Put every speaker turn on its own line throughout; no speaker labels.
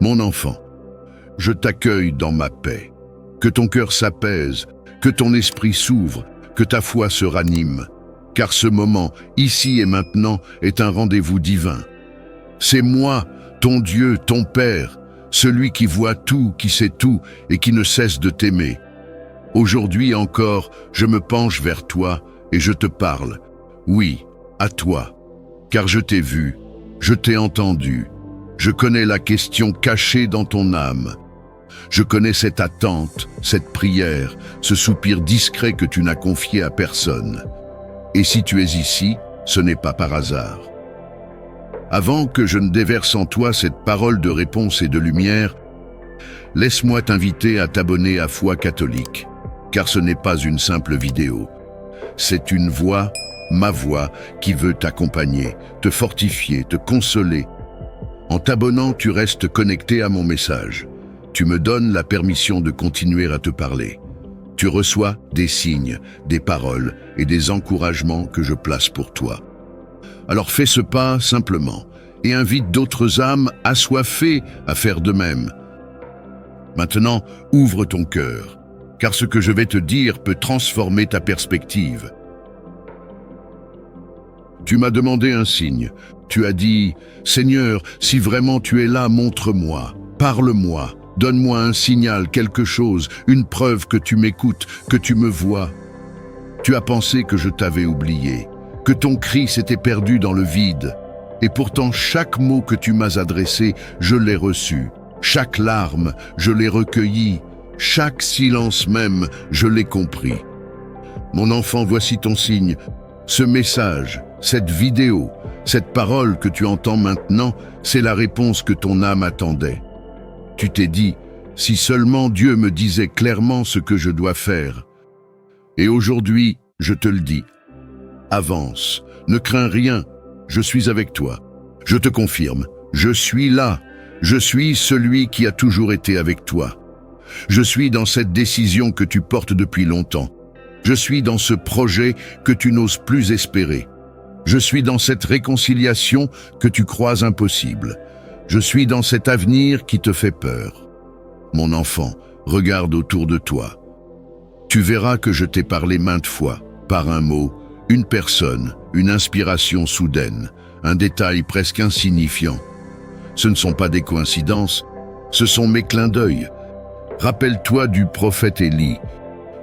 Mon enfant, je t'accueille dans ma paix. Que ton cœur s'apaise, que ton esprit s'ouvre, que ta foi se ranime. Car ce moment, ici et maintenant, est un rendez-vous divin. C'est moi, ton Dieu, ton Père, celui qui voit tout, qui sait tout et qui ne cesse de t'aimer. Aujourd'hui encore, je me penche vers toi et je te parle. Oui, à toi, car je t'ai vu, je t'ai entendu. Je connais la question cachée dans ton âme. Je connais cette attente, cette prière, ce soupir discret que tu n'as confié à personne. Et si tu es ici, ce n'est pas par hasard. Avant que je ne déverse en toi cette parole de réponse et de lumière, laisse-moi t'inviter à t'abonner à Foi catholique, car ce n'est pas une simple vidéo. C'est une voix, ma voix, qui veut t'accompagner, te fortifier, te consoler. En t'abonnant, tu restes connecté à mon message. Tu me donnes la permission de continuer à te parler. Tu reçois des signes, des paroles et des encouragements que je place pour toi. Alors fais ce pas simplement et invite d'autres âmes assoiffées à faire de même. Maintenant, ouvre ton cœur, car ce que je vais te dire peut transformer ta perspective. Tu m'as demandé un signe. Tu as dit, « Seigneur, si vraiment tu es là, montre-moi, parle-moi, donne-moi un signal, quelque chose, une preuve que tu m'écoutes, que tu me vois. » Tu as pensé que je t'avais oublié, que ton cri s'était perdu dans le vide. Et pourtant, chaque mot que tu m'as adressé, je l'ai reçu. Chaque larme, je l'ai recueillie. Chaque silence même, je l'ai compris. Mon enfant, voici ton signe. Ce message, cette vidéo, cette parole que tu entends maintenant, c'est la réponse que ton âme attendait. Tu t'es dit, si seulement Dieu me disait clairement ce que je dois faire. Et aujourd'hui, je te le dis. Avance, ne crains rien, je suis avec toi. Je te confirme, je suis là. Je suis celui qui a toujours été avec toi. Je suis dans cette décision que tu portes depuis longtemps. Je suis dans ce projet que tu n'oses plus espérer. Je suis dans cette réconciliation que tu crois impossible. Je suis dans cet avenir qui te fait peur. Mon enfant, regarde autour de toi. Tu verras que je t'ai parlé maintes fois, par un mot, une personne, une inspiration soudaine, un détail presque insignifiant. Ce ne sont pas des coïncidences, ce sont mes clins d'œil. Rappelle-toi du prophète Élie.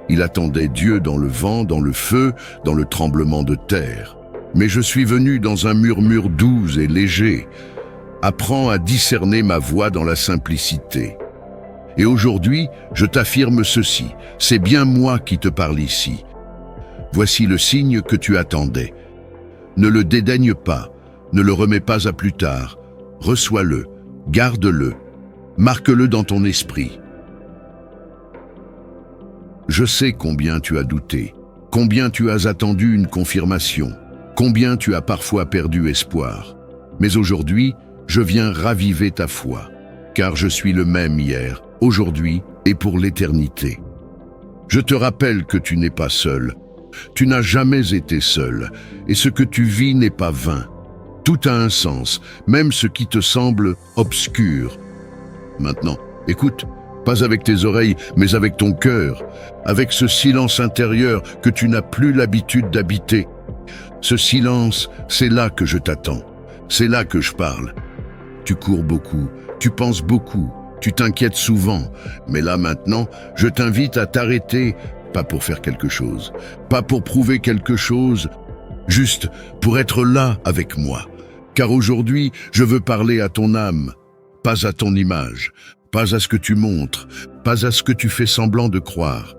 Il attendait Dieu dans le vent, dans le feu, dans le tremblement de terre. Mais je suis venu dans un murmure doux et léger. Apprends à discerner ma voix dans la simplicité. Et aujourd'hui, je t'affirme ceci, c'est bien moi qui te parle ici. Voici le signe que tu attendais. Ne le dédaigne pas, ne le remets pas à plus tard. Reçois-le, garde-le, marque-le dans ton esprit. Je sais combien tu as douté, combien tu as attendu une confirmation, combien tu as parfois perdu espoir. Mais aujourd'hui, je viens raviver ta foi, car je suis le même hier, aujourd'hui et pour l'éternité. Je te rappelle que tu n'es pas seul, tu n'as jamais été seul, et ce que tu vis n'est pas vain. Tout a un sens, même ce qui te semble obscur. Maintenant, écoute, pas avec tes oreilles, mais avec ton cœur, avec ce silence intérieur que tu n'as plus l'habitude d'habiter. Ce silence, c'est là que je t'attends, c'est là que je parle. Tu cours beaucoup, tu penses beaucoup, tu t'inquiètes souvent, mais là maintenant, je t'invite à t'arrêter, pas pour faire quelque chose, pas pour prouver quelque chose, juste pour être là avec moi. Car aujourd'hui, je veux parler à ton âme, pas à ton image, pas à ce que tu montres, pas à ce que tu fais semblant de croire,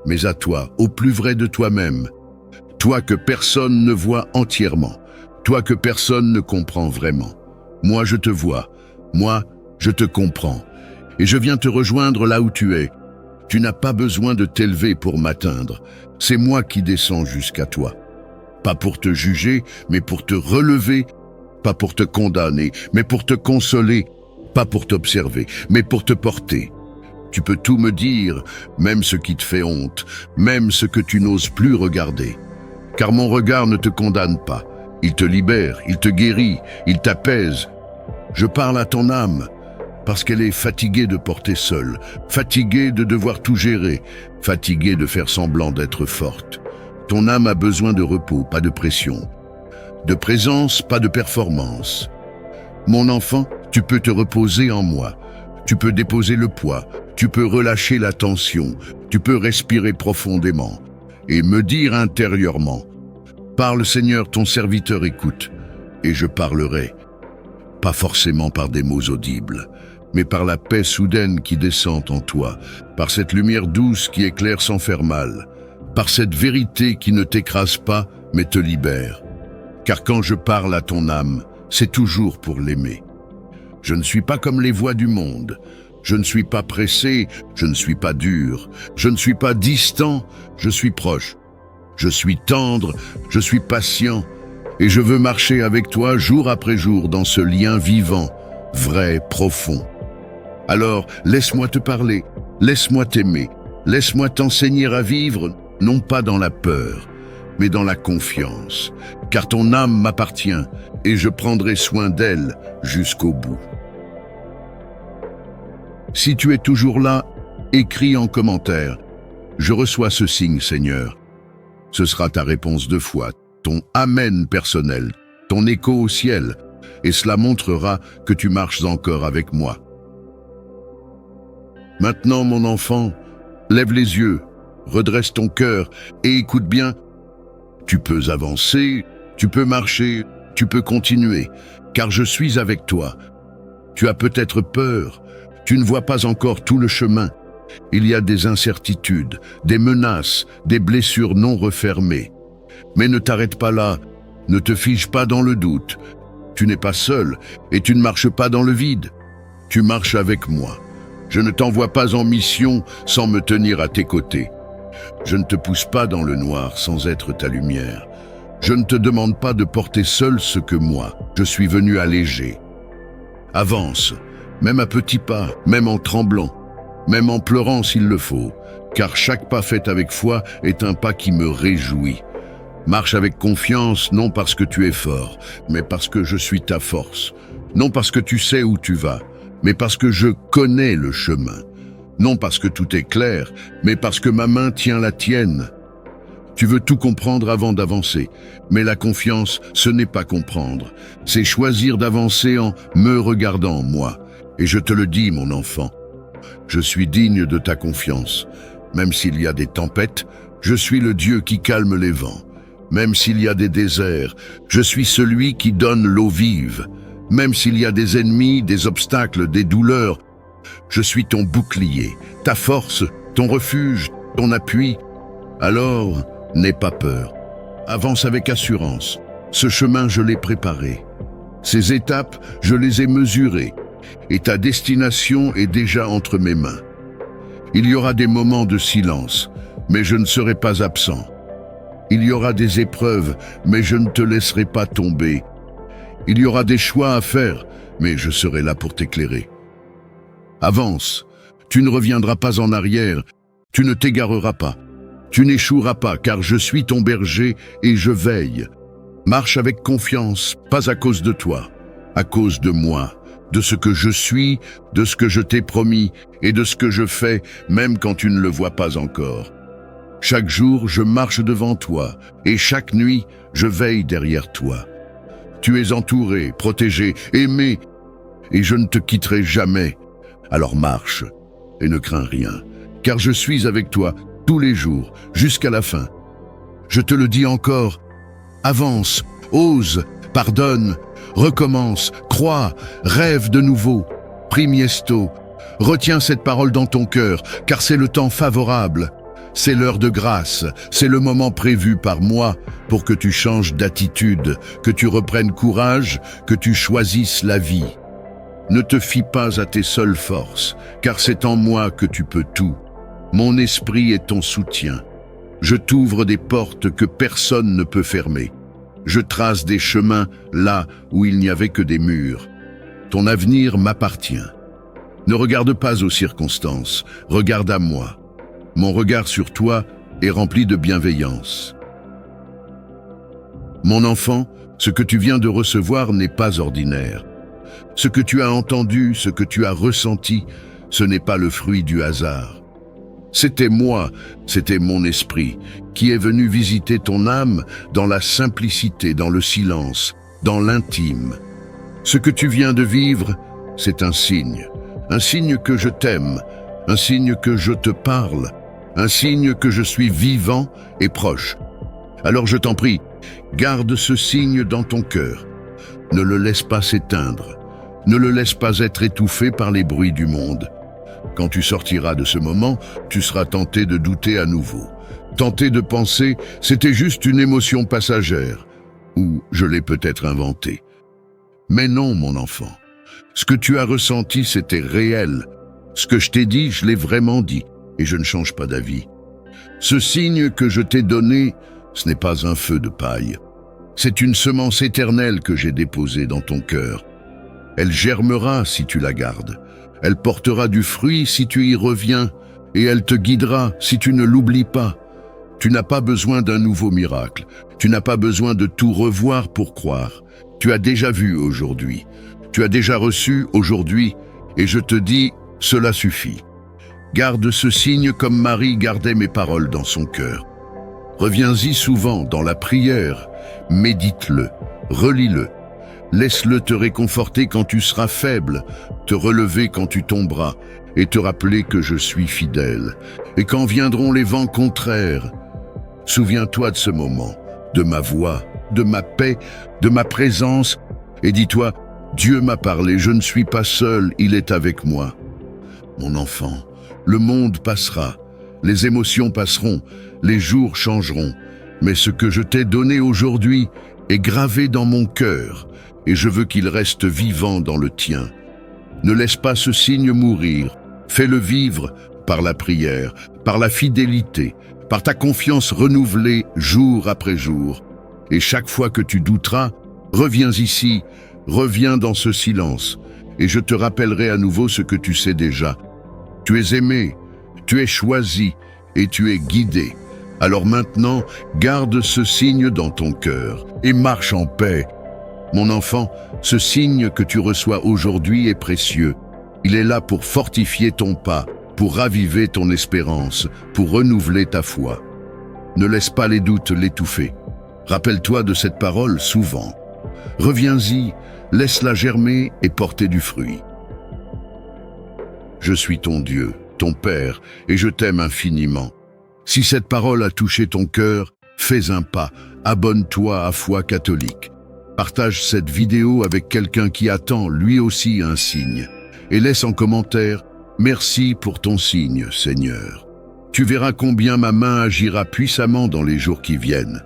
mais à toi, au plus vrai de toi-même, toi que personne ne voit entièrement, toi que personne ne comprend vraiment. Moi, je te vois, moi, je te comprends, et je viens te rejoindre là où tu es. Tu n'as pas besoin de t'élever pour m'atteindre, c'est moi qui descends jusqu'à toi. Pas pour te juger, mais pour te relever, pas pour te condamner, mais pour te consoler, pas pour t'observer, mais pour te porter. Tu peux tout me dire, même ce qui te fait honte, même ce que tu n'oses plus regarder. Car mon regard ne te condamne pas. Il te libère, il te guérit, il t'apaise. Je parle à ton âme. parce qu'elle est fatiguée de porter seule, fatiguée de devoir tout gérer, fatiguée de faire semblant d'être forte. Ton âme a besoin de repos, pas de pression. De présence, pas de performance. Mon enfant, tu peux te reposer en moi. Tu peux déposer le poids, tu peux relâcher la tension, tu peux respirer profondément et me dire intérieurement, « Parle Seigneur, ton serviteur écoute, et je parlerai. » Pas forcément par des mots audibles, mais par la paix soudaine qui descend en toi, par cette lumière douce qui éclaire sans faire mal, par cette vérité qui ne t'écrase pas, mais te libère. Car quand je parle à ton âme, c'est toujours pour l'aimer. Je ne suis pas comme les voix du monde. Je ne suis pas pressé, je ne suis pas dur. Je ne suis pas distant, je suis proche. Je suis tendre, je suis patient. Et je veux marcher avec toi jour après jour dans ce lien vivant, vrai, profond. Alors, laisse-moi te parler, laisse-moi t'aimer, laisse-moi t'enseigner à vivre, non pas dans la peur, mais dans la confiance. Car ton âme m'appartient et je prendrai soin d'elle jusqu'au bout. Si tu es toujours là, écris en commentaire « Je reçois ce signe, Seigneur ». Ce sera ta réponse de foi, ton « Amen » personnel, ton écho au ciel, et cela montrera que tu marches encore avec moi. Maintenant, mon enfant, lève les yeux, redresse ton cœur et écoute bien. Tu peux avancer, tu peux marcher, tu peux continuer, car je suis avec toi. Tu as peut-être peur, tu ne vois pas encore tout le chemin. Il y a des incertitudes, des menaces, des blessures non refermées. Mais ne t'arrête pas là, ne te fige pas dans le doute. Tu n'es pas seul et tu ne marches pas dans le vide. Tu marches avec moi. Je ne t'envoie pas en mission sans me tenir à tes côtés. Je ne te pousse pas dans le noir sans être ta lumière. Je ne te demande pas de porter seul ce que moi, je suis venu alléger. Avance, même à petits pas, même en tremblant, même en pleurant s'il le faut, car chaque pas fait avec foi est un pas qui me réjouit. Marche avec confiance, non parce que tu es fort, mais parce que je suis ta force. Non parce que tu sais où tu vas, mais parce que je connais le chemin. Non parce que tout est clair, mais parce que ma main tient la tienne. Tu veux tout comprendre avant d'avancer, mais la confiance, ce n'est pas comprendre. C'est choisir d'avancer en me regardant, moi. Et je te le dis, mon enfant, je suis digne de ta confiance. Même s'il y a des tempêtes, je suis le Dieu qui calme les vents. Même s'il y a des déserts, je suis celui qui donne l'eau vive. Même s'il y a des ennemis, des obstacles, des douleurs, je suis ton bouclier, ta force, ton refuge, ton appui. Alors, n'aie pas peur. Avance avec assurance. Ce chemin, je l'ai préparé. Ces étapes, je les ai mesurées. Et ta destination est déjà entre mes mains. Il y aura des moments de silence, mais je ne serai pas absent. Il y aura des épreuves, mais je ne te laisserai pas tomber. Il y aura des choix à faire, mais je serai là pour t'éclairer. Avance, tu ne reviendras pas en arrière, tu ne t'égareras pas, tu n'échoueras pas, car je suis ton berger et je veille. Marche avec confiance, pas à cause de toi, à cause de moi, de ce que je suis, de ce que je t'ai promis et de ce que je fais, même quand tu ne le vois pas encore. Chaque jour, je marche devant toi, et chaque nuit, je veille derrière toi. Tu es entouré, protégé, aimé, et je ne te quitterai jamais. Alors marche, et ne crains rien, car je suis avec toi tous les jours, jusqu'à la fin. Je te le dis encore, avance, ose, pardonne, recommence, crois, rêve de nouveau, primiesto. Retiens cette parole dans ton cœur, car c'est le temps favorable. C'est l'heure de grâce, c'est le moment prévu par moi pour que tu changes d'attitude, que tu reprennes courage, que tu choisisses la vie. Ne te fie pas à tes seules forces, car c'est en moi que tu peux tout. Mon esprit est ton soutien. Je t'ouvre des portes que personne ne peut fermer. Je trace des chemins là où il n'y avait que des murs. Ton avenir m'appartient. Ne regarde pas aux circonstances, regarde à moi. Mon regard sur toi est rempli de bienveillance. Mon enfant, ce que tu viens de recevoir n'est pas ordinaire. Ce que tu as entendu, ce que tu as ressenti, ce n'est pas le fruit du hasard. C'était moi, c'était mon esprit, qui est venu visiter ton âme dans la simplicité, dans le silence, dans l'intime. Ce que tu viens de vivre, c'est un signe que je t'aime, un signe que je te parle, un signe que je suis vivant et proche. Alors je t'en prie, garde ce signe dans ton cœur. Ne le laisse pas s'éteindre, ne le laisse pas être étouffé par les bruits du monde. Quand tu sortiras de ce moment, tu seras tenté de douter à nouveau, tenté de penser « c'était juste une émotion passagère » ou « je l'ai peut-être inventée ». Mais non, mon enfant. Ce que tu as ressenti, c'était réel. Ce que je t'ai dit, je l'ai vraiment dit, et je ne change pas d'avis. Ce signe que je t'ai donné, ce n'est pas un feu de paille. C'est une semence éternelle que j'ai déposée dans ton cœur. Elle germera si tu la gardes. Elle portera du fruit si tu y reviens, et elle te guidera si tu ne l'oublies pas. Tu n'as pas besoin d'un nouveau miracle. Tu n'as pas besoin de tout revoir pour croire. Tu as déjà vu aujourd'hui. Tu as déjà reçu aujourd'hui, et je te dis, cela suffit. Garde ce signe comme Marie gardait mes paroles dans son cœur. Reviens-y souvent dans la prière, médite-le, relis-le. Laisse-le te réconforter quand tu seras faible, te relever quand tu tomberas, et te rappeler que je suis fidèle. Et quand viendront les vents contraires, souviens-toi de ce moment, de ma voix, de ma paix, de ma présence, et dis-toi, Dieu m'a parlé, je ne suis pas seul, il est avec moi. Mon enfant, le monde passera, les émotions passeront, les jours changeront, mais ce que je t'ai donné aujourd'hui est gravé dans mon cœur, et je veux qu'il reste vivant dans le tien. Ne laisse pas ce signe mourir, fais-le vivre par la prière, par la fidélité, par ta confiance renouvelée jour après jour. Et chaque fois que tu douteras, reviens ici, reviens dans ce silence, et je te rappellerai à nouveau ce que tu sais déjà. Tu es aimé, tu es choisi, et tu es guidé. Alors maintenant, garde ce signe dans ton cœur, et marche en paix. Mon enfant, ce signe que tu reçois aujourd'hui est précieux. Il est là pour fortifier ton pas, pour raviver ton espérance, pour renouveler ta foi. Ne laisse pas les doutes l'étouffer. Rappelle-toi de cette parole souvent. Reviens-y, laisse-la germer et porter du fruit. Je suis ton Dieu, ton Père, et je t'aime infiniment. Si cette parole a touché ton cœur, fais un pas, abonne-toi à Foi catholique. Partage cette vidéo avec quelqu'un qui attend lui aussi un signe. Et laisse en commentaire « Merci pour ton signe, Seigneur ». Tu verras combien ma main agira puissamment dans les jours qui viennent.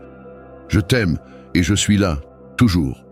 Je t'aime et je suis là, toujours.